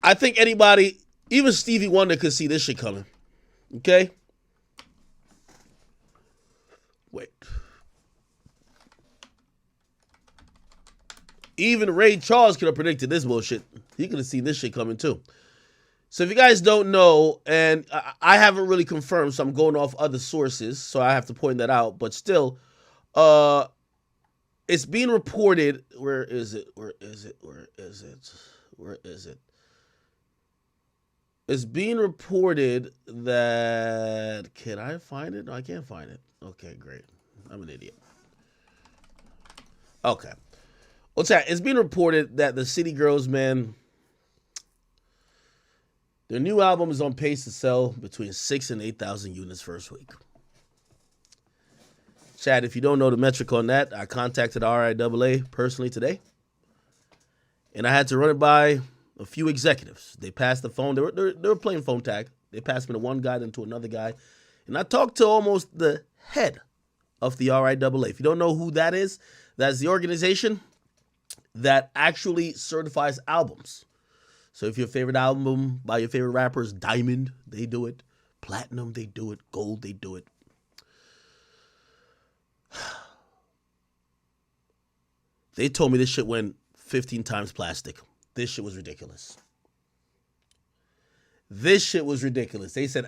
I think anybody, even Stevie Wonder, could see this shit coming. Okay? Wait. Even Ray Charles could have predicted this bullshit. He could have seen this shit coming too. So if you guys don't know, and I haven't really confirmed, so I'm going off other sources, so I have to point that out. But still, it's being reported. Where is it? Where is it? Where is it? Where is it? It's being reported that... Can I find it? No, I can't find it. Okay, great. I'm an idiot. Okay. What's that? It's being reported that the City Girls, man, their new album is on pace to sell between 6,000 and 8,000 units first week. Chad, if you don't know the metric on that, I contacted RIAA personally today, and I had to run it by a few executives. They passed the phone. They were playing phone tag. They passed me to one guy, then to another guy, and I talked to almost the head of the RIAA. If you don't know who that is, that's the organization that actually certifies albums. So if your favorite album by your favorite rapper is Diamond, they do it. Platinum, they do it. Gold, they do it. They told me this shit went 15 times plastic. This shit was ridiculous. This shit was ridiculous. They said,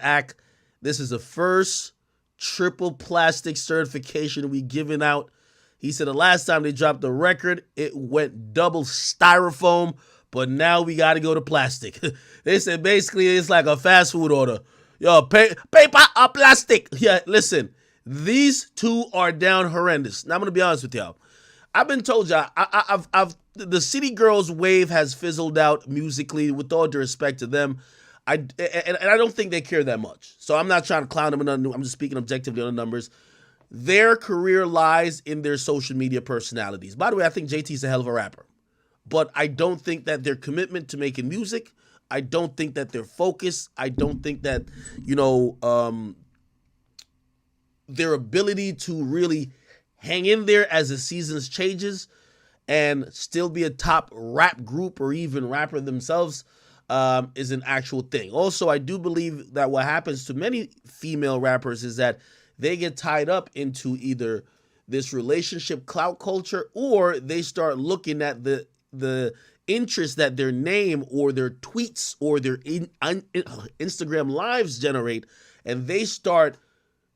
this is the first triple plastic certification we given out. He said the last time they dropped the record, it went double styrofoam, but now we got to go to plastic. They said basically it's like a fast food order. Yo, paper or plastic? Yeah, listen, these two are down horrendous. Now I'm gonna be honest with y'all. I've been told y'all, the City Girls wave has fizzled out musically. With all due respect to them, and I don't think they care that much. So I'm not trying to clown them. I'm just speaking objectively on the numbers. Their career lies in their social media personalities. By the way, I think JT's a hell of a rapper. But I don't think that their commitment to making music, I don't think that their focus, I don't think that, their ability to really hang in there as the seasons changes and still be a top rap group or even rapper themselves is an actual thing. Also, I do believe that what happens to many female rappers is that they get tied up into either this relationship clout culture, or they start looking at the interest that their name or their tweets or their Instagram lives generate, and they start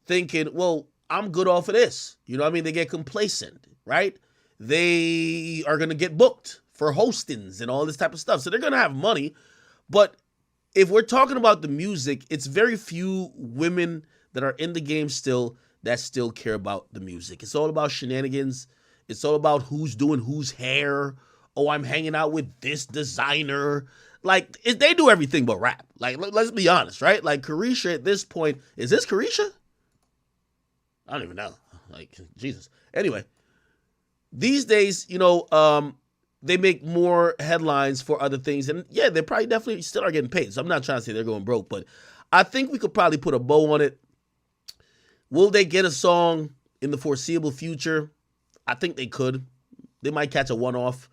thinking, well, I'm good off of this. You know what I mean? They get complacent, right? They are going to get booked for hostings and all this type of stuff. So they're going to have money. But if we're talking about the music, it's very few women that are in the game still that still care about the music. It's all about shenanigans. It's all about who's doing whose hair. Oh, I'm hanging out with this designer. Like, they do everything but rap. Like, let's be honest, right? Like, Carisha at this point, is this Carisha? I don't even know. Like, Jesus. Anyway, these days, they make more headlines for other things. And yeah, they probably definitely still are getting paid. So I'm not trying to say they're going broke, but I think we could probably put a bow on it. Will they get a song in the foreseeable future? I think they could. They might catch a one-off,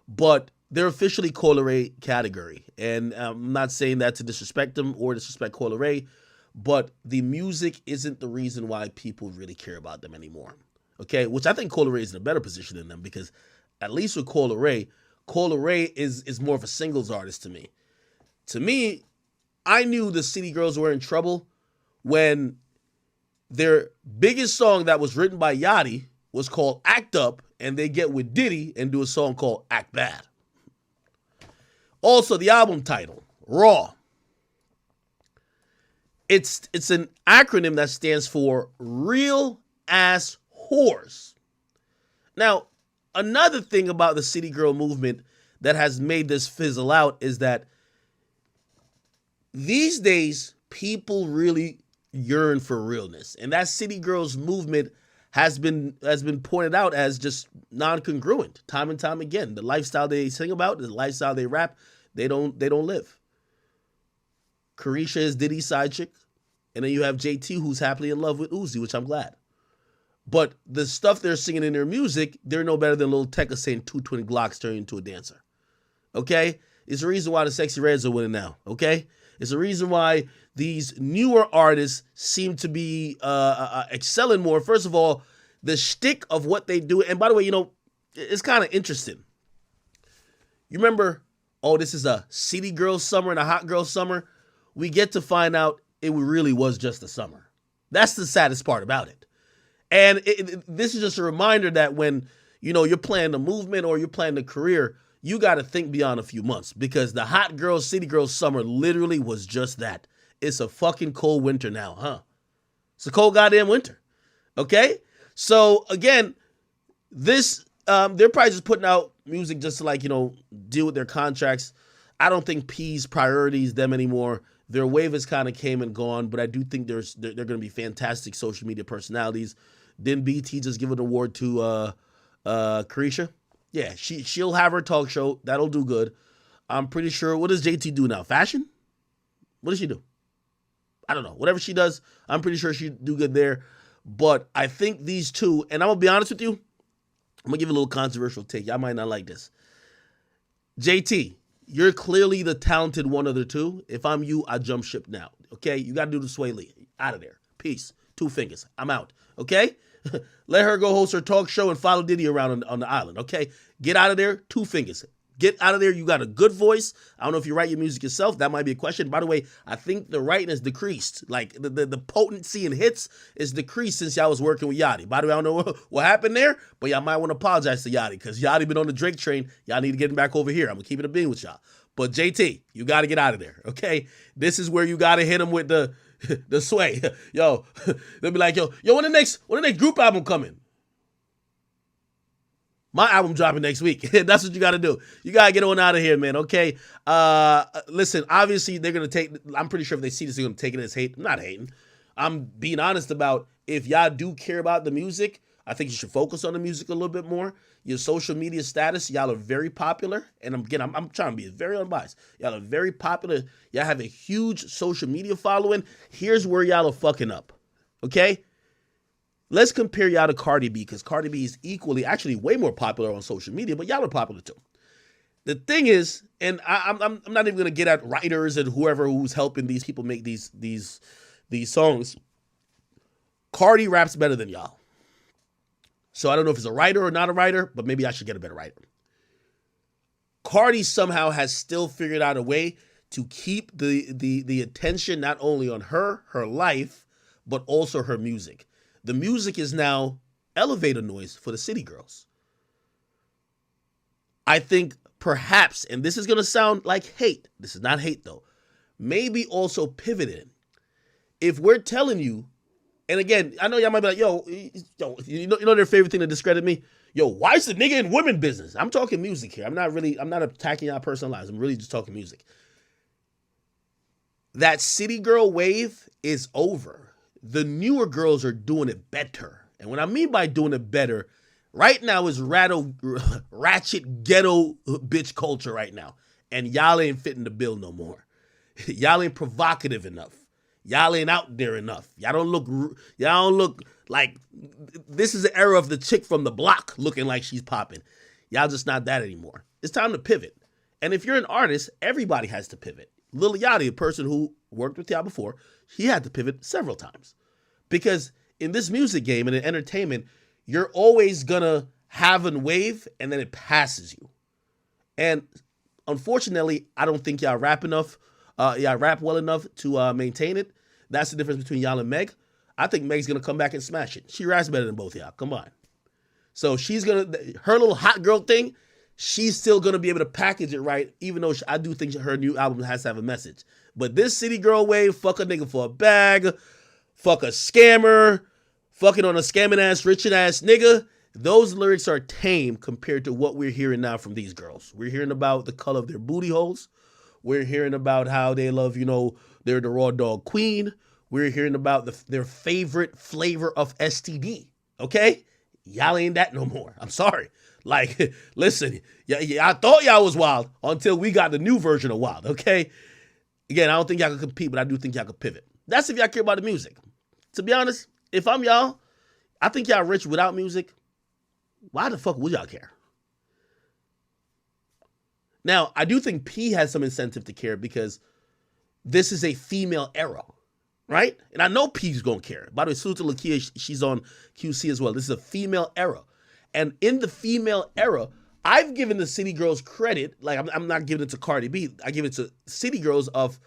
but they're officially Coil Ray category. And I'm not saying that to disrespect them or disrespect Coil Ray, but the music isn't the reason why people really care about them anymore. Okay, which I think Coil Ray is in a better position than them, because at least with Coil Ray is more of a singles artist to me. To me, I knew the City Girls were in trouble when their biggest song that was written by Yachty was called Act Up, and they get with Diddy and do a song called Act Bad. Also, the album title, Raw. It's an acronym that stands for Real Ass Whores. Now, another thing about the City Girl movement that has made this fizzle out is that these days, people really yearn for realness. And that City Girls movement has been pointed out as just non-congruent time and time again. The lifestyle they sing about, the lifestyle they rap, they don't live. Carisha is Diddy's side chick. And then you have JT, who's happily in love with Uzi, which I'm glad. But the stuff they're singing in their music, they're no better than Lil Tecca saying 220 Glocks turning into a dancer. Okay? It's the reason why the Sexy Reds are winning now, okay? It's the reason why these newer artists seem to be excelling more. First of all, the shtick of what they do, and by the way, it's kind of interesting. You remember, this is a city girl summer and a hot girl summer? We get to find out it really was just a summer. That's the saddest part about it. And this is just a reminder that when, you're playing the movement or you're playing the career, you got to think beyond a few months, because the hot girl, city girl summer literally was just that. It's a fucking cold winter now, huh? It's a cold goddamn winter. Okay? So again, they're probably just putting out music just to deal with their contracts. I don't think P's priorities them anymore. Their wave has kind of came and gone, but I do think they're going to be fantastic social media personalities. Didn't BT just give an award to Carisha? Yeah, she'll have her talk show. That'll do good. I'm pretty sure. What does JT do now? Fashion? What does she do? I don't know. Whatever she does, I'm pretty sure she'd do good there. But I think these two, and I'm going to be honest with you, I'm going to give you a little controversial take. Y'all might not like this. JT, you're clearly the talented one of the two. If I'm you, I jump ship now. Okay? You got to do the Sway Lee. Out of there. Peace. 2 fingers. I'm out. Okay? Let her go host her talk show and follow Diddy around on the island. Okay? Get out of there. 2 fingers. Get out of there. You got a good voice. I don't know if you write your music yourself. That might be a question. By the way, I think the writing has decreased. Like the potency and hits is decreased since y'all was working with Yachty. By the way, I don't know what happened there, but y'all might want to apologize to Yachty, because Yachty been on the Drake train. Y'all need to get him back over here. I'm going to keep it a bean with y'all. But JT, you got to get out of there. Okay? This is where you got to hit him with the sway. Yo, they'll be like, yo, when the next group album coming? My album dropping next week. That's what you got to do. You got to get on out of here, man, okay? Listen, obviously, they're going to take, I'm pretty sure if they see this, they're going to take it as hate. I'm not hating. I'm being honest about, if y'all do care about the music, I think you should focus on the music a little bit more. Your social media status, y'all are very popular. And I'm trying to be very unbiased. Y'all are very popular. Y'all have a huge social media following. Here's where y'all are fucking up, okay? Let's compare y'all to Cardi B, because Cardi B is equally, actually way more popular on social media, but y'all are popular too. The thing is, and I'm not even gonna get at writers and who's helping these people make these songs. Cardi raps better than y'all. So I don't know if it's a writer or not a writer, but maybe I should get a better writer. Cardi somehow has still figured out a way to keep the attention not only on her life, but also her music. The music is now elevator noise for the city girls. I think perhaps, and this is going to sound like hate. This is not hate though. Maybe also pivoted. If we're telling you, and again, I know y'all might be like, yo, you know their favorite thing to discredit me? Yo, why is the nigga in women business? I'm talking music here. I'm not attacking y'all personal lives. I'm really just talking music. That city girl wave is over. The newer girls are doing it better. And what I mean by doing it better, right now is ratchet ghetto bitch culture right now. And y'all ain't fitting the bill no more. Y'all ain't provocative enough. Y'all ain't out there enough. Y'all don't look like, this is the era of the chick from the block looking like she's popping. Y'all just not that anymore. It's time to pivot. And if you're an artist, everybody has to pivot. Lil Yachty, a person who worked with y'all before, he had to pivot several times. Because in this music game and in entertainment, you're always gonna have a wave and then it passes you. And unfortunately, I don't think y'all rap enough. Y'all rap well enough to maintain it. That's the difference between y'all and Meg. I think Meg's gonna come back and smash it. She raps better than both y'all. Come on. So her little hot girl thing, she's still gonna be able to package it right, even though I do think her new album has to have a message. But this city girl wave, fuck a nigga for a bag, fuck a scammer, fucking on a scamming ass, rich ass nigga. Those lyrics are tame compared to what we're hearing now from these girls. We're hearing about the color of their booty holes. We're hearing about how they love, they're the raw dog queen. We're hearing about their favorite flavor of STD. Okay? Y'all ain't that no more. I'm sorry. Like, listen, I thought y'all was wild until we got the new version of wild. Okay? Again, I don't think y'all can compete, but I do think y'all can pivot. That's if y'all care about the music. To be honest, if I'm y'all, I think y'all rich without music. Why the fuck would y'all care? Now, I do think P has some incentive to care because this is a female era, right? And I know P's gonna care. By the way, salute to Lakia, she's on QC as well. This is a female era. And in the female era, I've given the City Girls credit, like I'm not giving it to Cardi B, I give it to City Girls of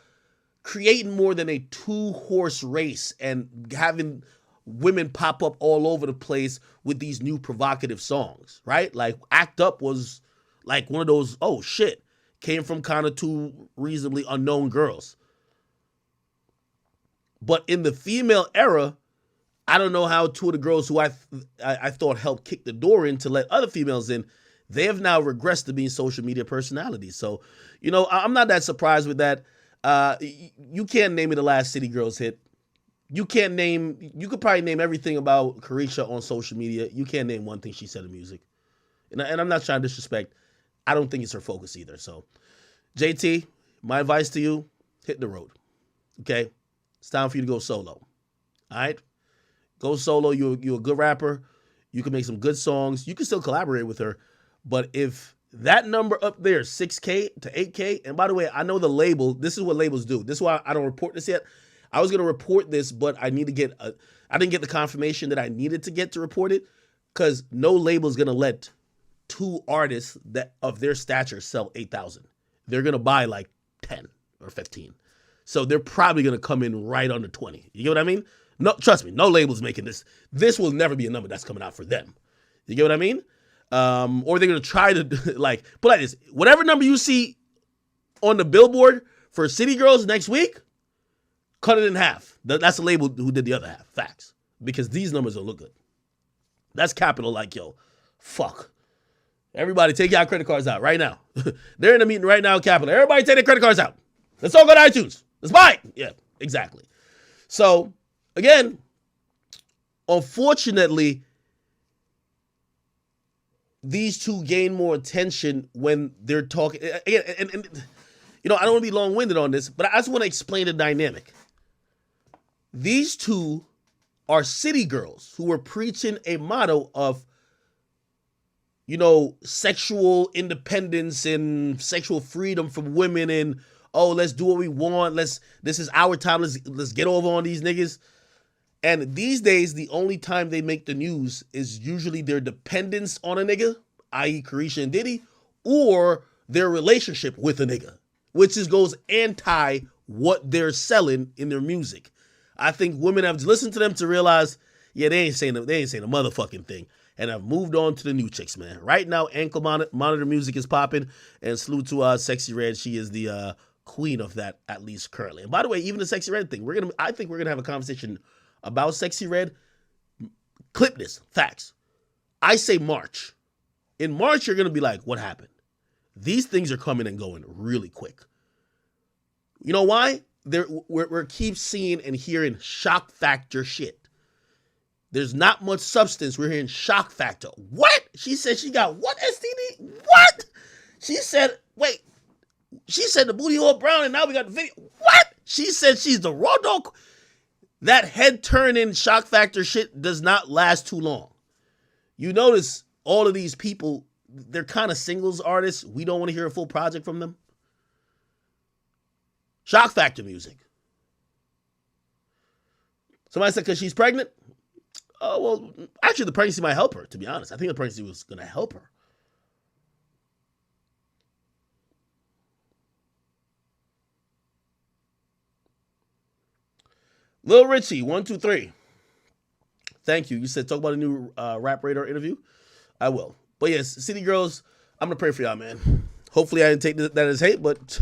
creating more than a 2-horse race and having women pop up all over the place with these new provocative songs, right? Like Act Up was like one of those, oh shit, came from kind of two reasonably unknown girls. But in the female era, I don't know how two of the girls who I thought helped kick the door in to let other females in, they have now regressed to being social media personalities. So, you know, I'm not that surprised with that. You can't name me the last City Girls hit. You could probably name everything about Carisha on social media. You can't name one thing she said in music. And I'm not trying to disrespect. I don't think it's her focus either. So, JT, my advice to you, hit the road. Okay? It's time for you to go solo. All right? Go solo. You're a good rapper. You can make some good songs. You can still collaborate with her. But if that number up there, 6K to 8K, and by the way, I know the label, this is what labels do. This is why I don't report this yet. I was going to report this, but I didn't get the confirmation that I needed to get to report it because no label is going to let two artists that of their stature sell 8,000. They're going to buy like 10 or 15. So they're probably going to come in right under 20. You get what I mean? No, trust me, no label's making this. This will never be a number that's coming out for them. You get what I mean? Or they're going to try to like, put like this, whatever number you see on the billboard for City Girls next week, cut it in half. That's the label who did the other half. Facts. Because these numbers don't look good. That's Capital like, yo, fuck. Everybody take your credit cards out right now. They're in a meeting right now, Capital. Everybody take their credit cards out. Let's all go to iTunes. Let's buy it. Yeah, exactly. So, again, unfortunately, these two gain more attention when they're talking. Again, and you know, I don't want to be long-winded on this, but I just want to explain the dynamic. These two are city girls who were preaching a motto of, you know, sexual independence and sexual freedom from women and, oh, let's do what we want. This is our time. Let's get over on these niggas. And these days, the only time they make the news is usually their dependence on a nigga, i.e. Carisha and Diddy, or their relationship with a nigga, which goes anti what they're selling in their music. I think women have listened to them to realize, yeah, they ain't saying a motherfucking thing. And I've moved on to the new chicks, man. Right now, ankle monitor music is popping. And salute to Sexy Red. She is the queen of that, at least currently. And by the way, even the Sexy Red thing, I think we're gonna have a conversation about Sexy Red. Clip this. Facts. I say March. In March, you're gonna be like, what happened? These things are coming and going really quick. You know why? We're keep seeing and hearing shock factor shit. There's not much substance. We're hearing shock factor. What? She said she got what STD? What? She said, wait. She said the booty hole brown and now we got the video. What? She said she's the raw dog. That head turning shock factor shit does not last too long. You notice all of these people, they're kind of singles artists. We don't want to hear a full project from them. Shock factor music. Somebody said because she's pregnant. Oh, well, actually, the pregnancy might help her, to be honest. I think the pregnancy was going to help her. Lil Richie, 123. Thank you. You said talk about a new Rap Radar interview. I will. But yes, City Girls, I'm going to pray for y'all, man. Hopefully I didn't take that as hate, but